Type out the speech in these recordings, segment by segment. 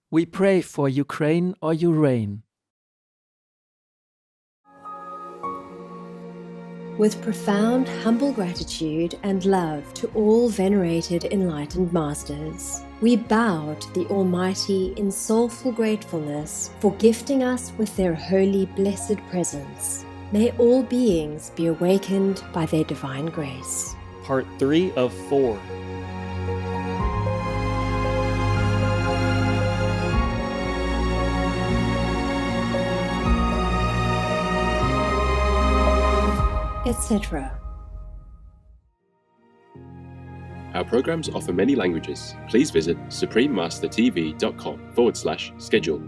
We pray for Ukraine or Ukraine. With profound, humble gratitude and love to all venerated enlightened masters, we bow to the Almighty in soulful gratefulness for gifting us with their holy, blessed presence. May all beings be awakened by their divine grace. Part 3 of 4. Etc. Our programs offer many languages. Please visit suprememastertv.com/schedule.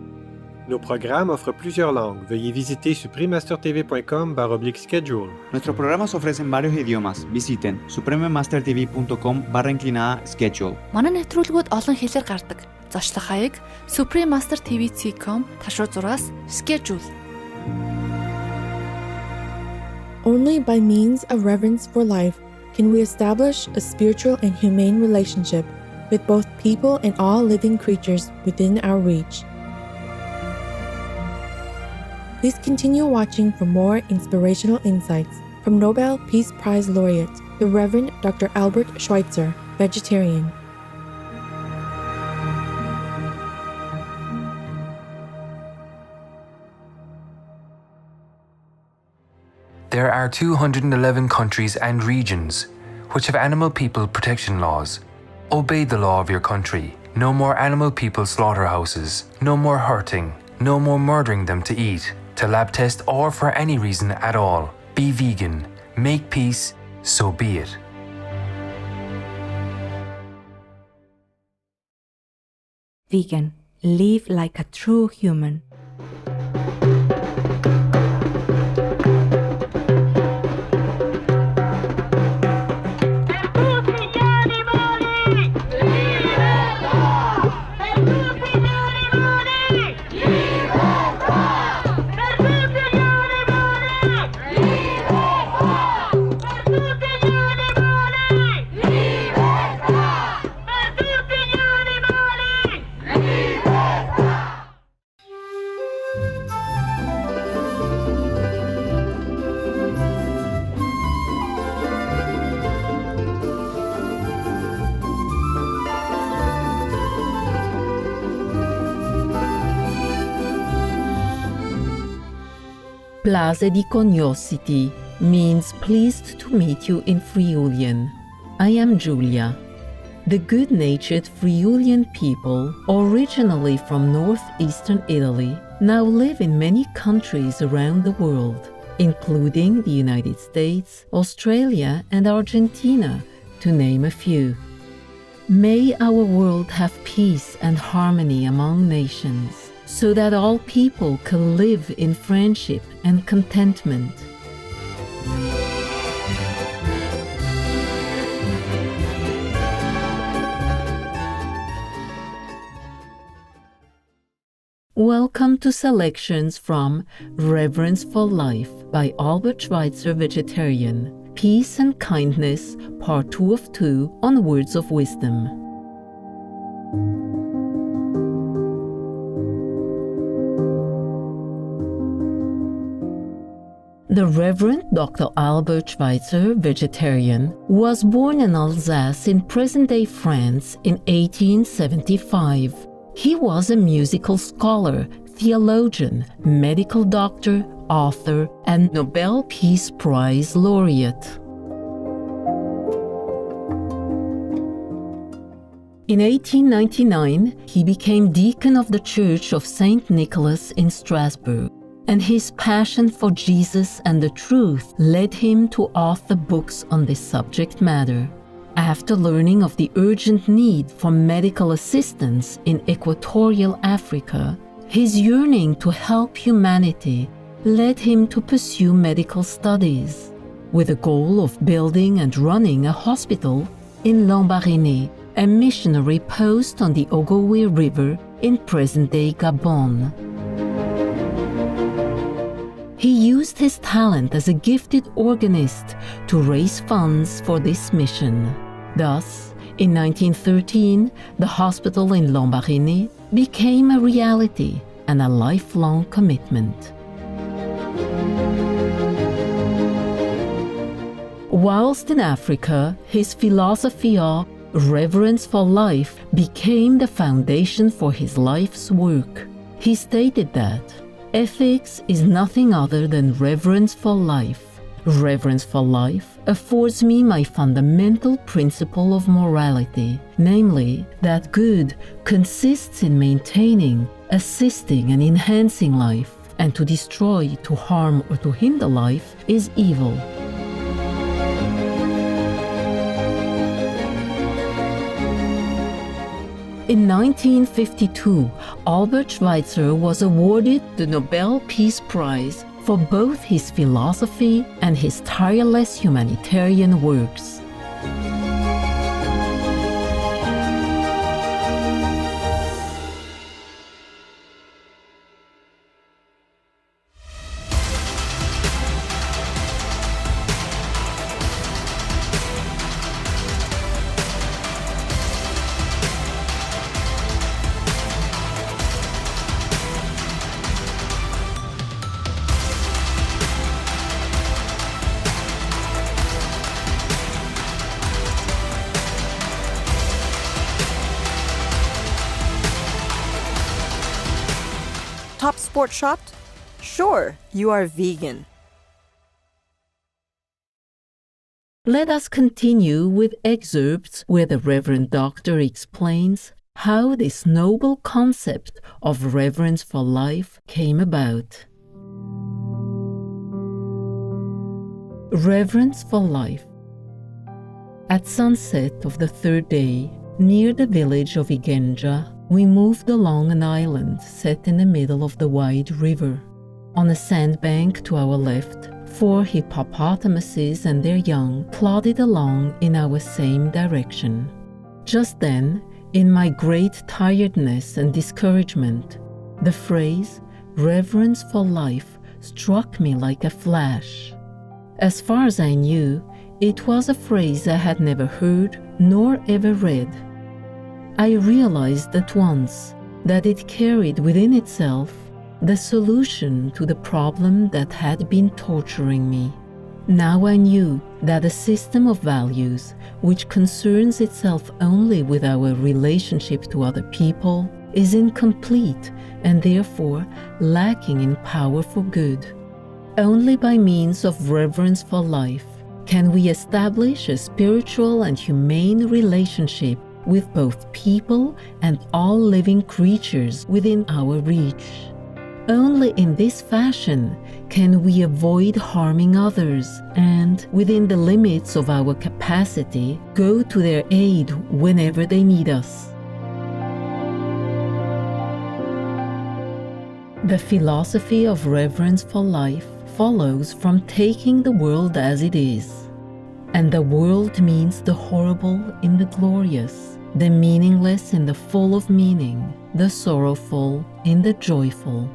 Nos programas offrent plusieurs langues. Veuillez visiter suprememastertv.com/schedule. Nuestros programas ofrecen varios idiomas. Visiten suprememastertv.com/schedule. Манай нэвтрүүлгүүд олон хэлээр гардаг. Зочлох хаяг suprememastertv.com/schedule. Only by means of reverence for life can we establish a spiritual and humane relationship with both people and all living creatures within our reach. Please continue watching for more inspirational insights from Nobel Peace Prize laureate, the Reverend Dr. Albert Schweitzer, vegetarian. There are 211 countries and regions which have animal people protection laws. Obey the law of your country. No more animal people slaughterhouses. No more hurting. No more murdering them to eat, to lab test, or for any reason at all. Be vegan. Make peace. So be it. Vegan. Live like a true human. Place di cognosciti means pleased to meet you in Friulian. I am Giulia. The good-natured Friulian people, originally from northeastern Italy, now live in many countries around the world, including the United States, Australia, and Argentina, to name a few. May our world have peace and harmony among nations, so that all people can live in friendship and contentment. Welcome to selections from Reverence for Life by Albert Schweitzer, vegetarian. Peace and Kindness, Part 2 of 2 on Words of Wisdom. The Reverend Dr. Albert Schweitzer, vegetarian, was born in Alsace in present-day France in 1875. He was a musical scholar, theologian, medical doctor, author, and Nobel Peace Prize laureate. In 1899, he became deacon of the Church of St. Nicholas in Strasbourg, and his passion for Jesus and the truth led him to author books on this subject matter. After learning of the urgent need for medical assistance in equatorial Africa, his yearning to help humanity led him to pursue medical studies, with the goal of building and running a hospital in Lambaréné, a missionary post on the Ogooué River in present-day Gabon. He used his talent as a gifted organist to raise funds for this mission. Thus, in 1913, the hospital in Lambaréné became a reality and a lifelong commitment. Whilst in Africa, his philosophy of reverence for life became the foundation for his life's work. He stated that ethics is nothing other than reverence for life. Reverence for life affords me my fundamental principle of morality, namely that good consists in maintaining, assisting, and enhancing life, and to destroy, to harm, or to hinder life is evil. In 1952, Albert Schweitzer was awarded the Nobel Peace Prize for both his philosophy and his tireless humanitarian works. Top sport shot? Sure, you are vegan. Let us continue with excerpts where the Reverend Doctor explains how this noble concept of reverence for life came about. Reverence for life. At sunset of the third day, near the village of Igenja, we moved along an island set in the middle of the wide river. On a sandbank to our left, 4 hippopotamuses and their young plodded along in our same direction. Just then, in my great tiredness and discouragement, the phrase reverence for life struck me like a flash. As far as I knew, it was a phrase I had never heard nor ever read. I realized at once that it carried within itself the solution to the problem that had been torturing me. Now I knew that a system of values which concerns itself only with our relationship to other people is incomplete and therefore lacking in power for good. Only by means of reverence for life can we establish a spiritual and humane relationship with both people and all living creatures within our reach. Only in this fashion can we avoid harming others and, within the limits of our capacity, go to their aid whenever they need us. The philosophy of reverence for life follows from taking the world as it is. And the world means the horrible in the glorious, the meaningless in the full of meaning, the sorrowful in the joyful.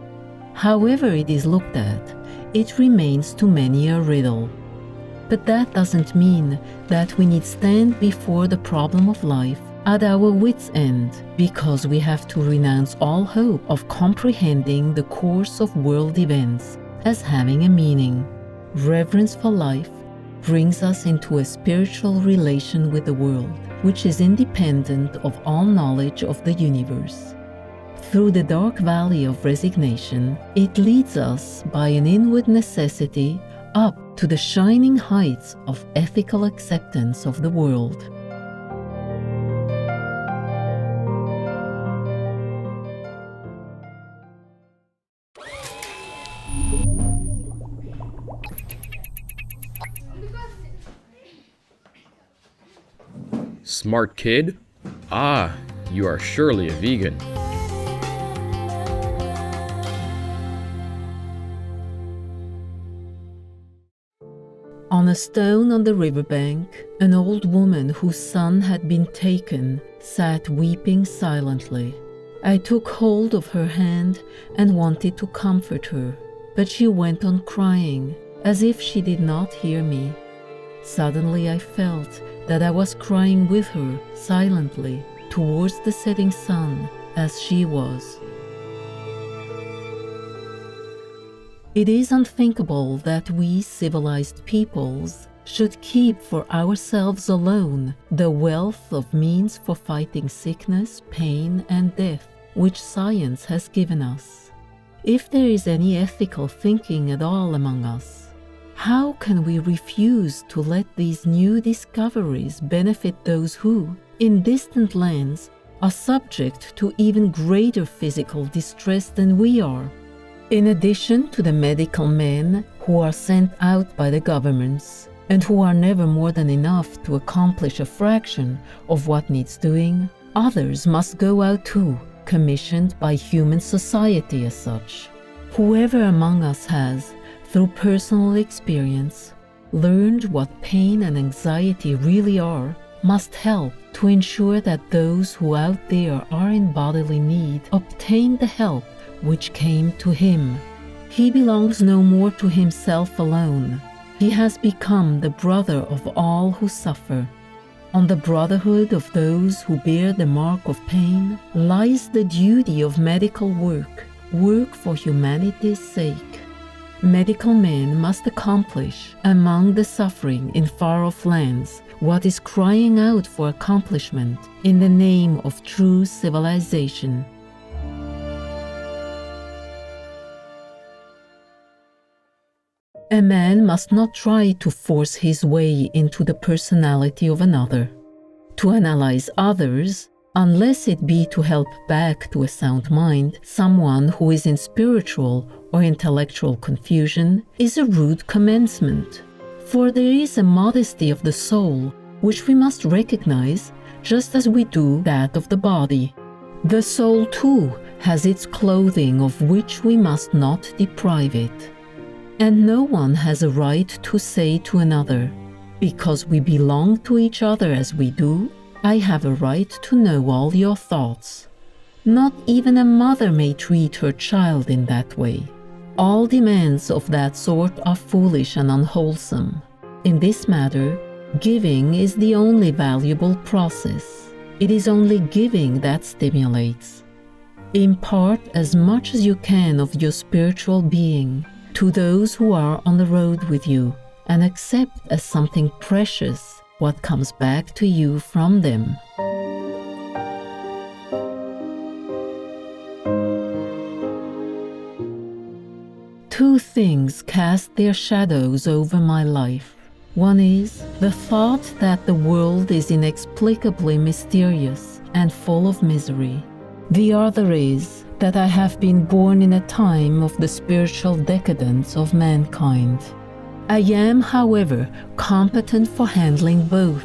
However it is looked at, it remains to many a riddle. But that doesn't mean that we need stand before the problem of life at our wits' end, because we have to renounce all hope of comprehending the course of world events as having a meaning. Reverence for life brings us into a spiritual relation with the world, which is independent of all knowledge of the universe. Through the dark valley of resignation, it leads us by an inward necessity up to the shining heights of ethical acceptance of the world. Smart kid? Ah, you are surely a vegan. On a stone on the riverbank, an old woman whose son had been taken sat weeping silently. I took hold of her hand and wanted to comfort her, but she went on crying, as if she did not hear me. Suddenly I felt that I was crying with her silently towards the setting sun, as she was. It is unthinkable that we civilized peoples should keep for ourselves alone the wealth of means for fighting sickness, pain, and death which science has given us. If there is any ethical thinking at all among us, how can we refuse to let these new discoveries benefit those who, in distant lands, are subject to even greater physical distress than we are? In addition to the medical men who are sent out by the governments, and who are never more than enough to accomplish a fraction of what needs doing, others must go out too, commissioned by human society as such. Whoever among us has, through personal experience, learned what pain and anxiety really are, must help to ensure that those who out there are in bodily need obtain the help which came to him. He belongs no more to himself alone. He has become the brother of all who suffer. On the brotherhood of those who bear the mark of pain lies the duty of medical work, work for humanity's sake. Medical men must accomplish, among the suffering in far-off lands, what is crying out for accomplishment in the name of true civilization. A man must not try to force his way into the personality of another. To analyze others, unless it be to help back to a sound mind someone who is in spiritual or intellectual confusion, is a rude commencement. For there is a modesty of the soul which we must recognize just as we do that of the body. The soul too has its clothing of which we must not deprive it. And no one has a right to say to another, because we belong to each other as we do, I have a right to know all your thoughts. Not even a mother may treat her child in that way. All demands of that sort are foolish and unwholesome. In this matter, giving is the only valuable process. It is only giving that stimulates. Impart as much as you can of your spiritual being to those who are on the road with you, and accept as something precious what comes back to you from them. Two things cast their shadows over my life. One is the thought that the world is inexplicably mysterious and full of misery. The other is that I have been born in a time of the spiritual decadence of mankind. I am, however, competent for handling both,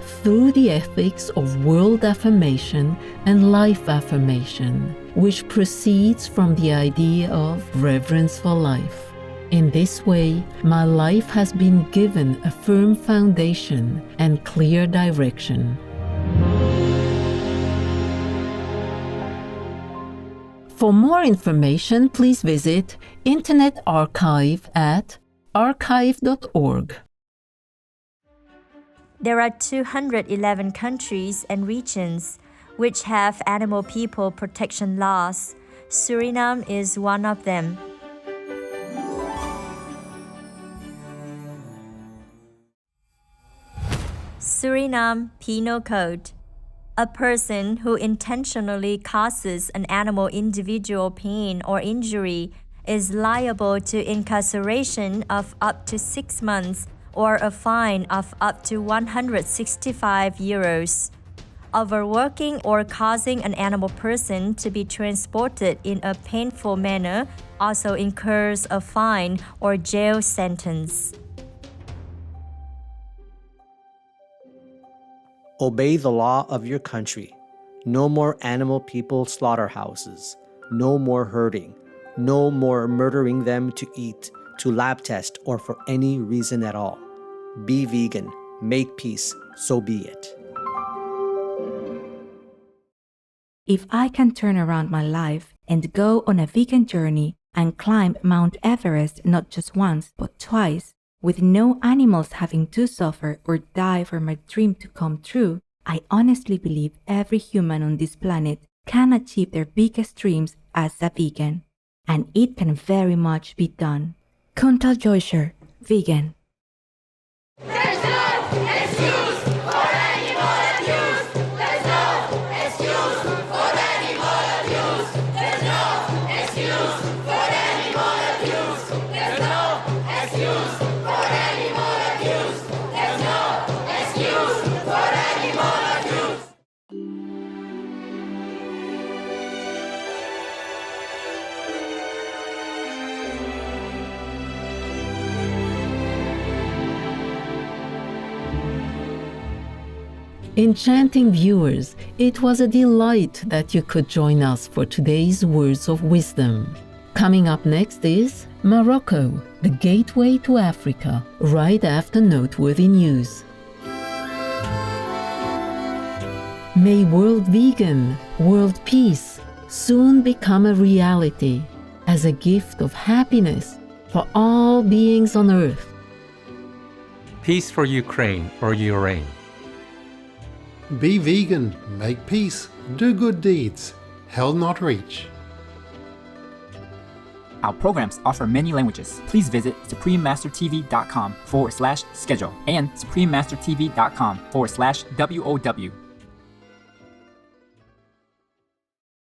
through the ethics of world affirmation and life affirmation, which proceeds from the idea of reverence for life. In this way, my life has been given a firm foundation and clear direction. For more information, please visit Internet Archive at archive.org. There are 211 countries and regions which have animal people protection laws. Suriname is one of them. Suriname Penal Code. A person who intentionally causes an animal individual pain or injury is liable to incarceration of up to 6 months or a fine of up to 165 euros. Overworking or causing an animal person to be transported in a painful manner also incurs a fine or jail sentence. Obey the law of your country. No more animal people slaughterhouses. No more herding. No more murdering them to eat, to lab test, or for any reason at all. Be vegan. Make peace. So be it. If I can turn around my life and go on a vegan journey and climb Mount Everest not just once but twice, with no animals having to suffer or die for my dream to come true, I honestly believe every human on this planet can achieve their biggest dreams as a vegan. And it can very much be done. Kuntal Joysher, vegan. There's no excuse for animal abuse. There's no excuse for animal abuse. There's no excuse for animal abuse. There's no excuse for animal abuse. There's no excuse for animal abuse. Enchanting viewers, it was a delight that you could join us for today's Words of Wisdom. Coming up next is Morocco, the gateway to Africa, right after noteworthy news. May world vegan, world peace soon become a reality as a gift of happiness for all beings on earth. Peace for Ukraine or you reign. Be vegan, make peace, do good deeds, hell not reach. Our programs offer many languages. Please visit suprememastertv.com/schedule and suprememastertv.com/WOW.